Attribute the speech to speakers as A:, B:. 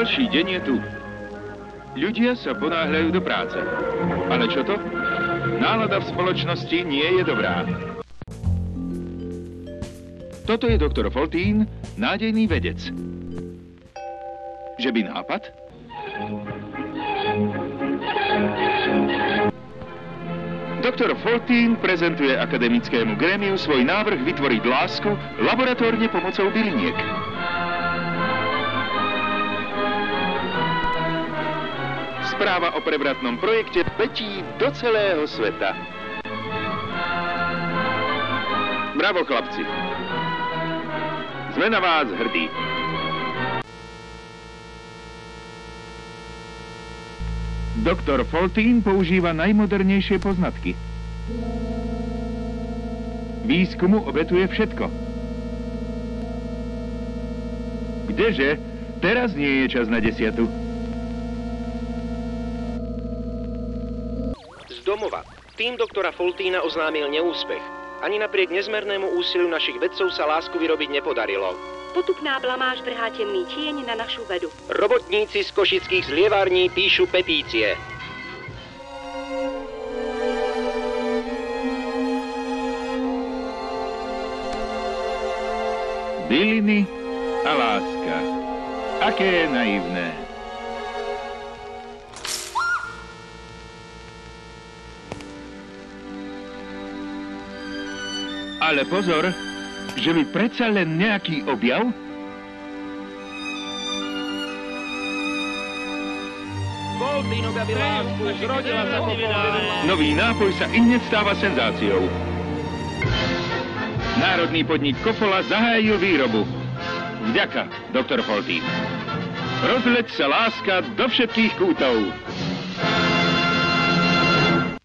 A: Ďalší deň je tu. Ľudia sa ponáhľajú do práce. Ale čo to? Nálada v spoločnosti nie je dobrá. Toto je doktor Foltín, nádejný vedec. Že by nápad? Doktor Foltín prezentuje akademickému grémiu svoj návrh vytvoriť lásku laboratórne pomocou byliniek. Správa o prevratnom projekte letí do celého sveta. Bravo, chlapci. Sme na vás hrdí. Doktor Foltín používa najmodernejšie poznatky. Výskumu obetuje všetko. Kdeže? Teraz nie je čas na 10.
B: Z domova. Tým doktora Foltína oznámil neúspech. Ani napriek nezmernému úsiliu našich vedcov sa lásku vyrobiť nepodarilo.
C: Potupná blamáž vrhá temný tieň na našu vedu.
B: Robotníci z košických zlievární píšu petície.
A: Byliny a láska. Aké naivné. Ale pozor, že by predsa len nejaký objav?
B: Foltín objavil lásku, zrodila sa popola.
A: Nový nápoj sa ihneď stáva senzáciou. Národný podnik Kofola zahájil výrobu. Vďaka, doktor Foltín. Rozleď sa láska do všetkých kútov.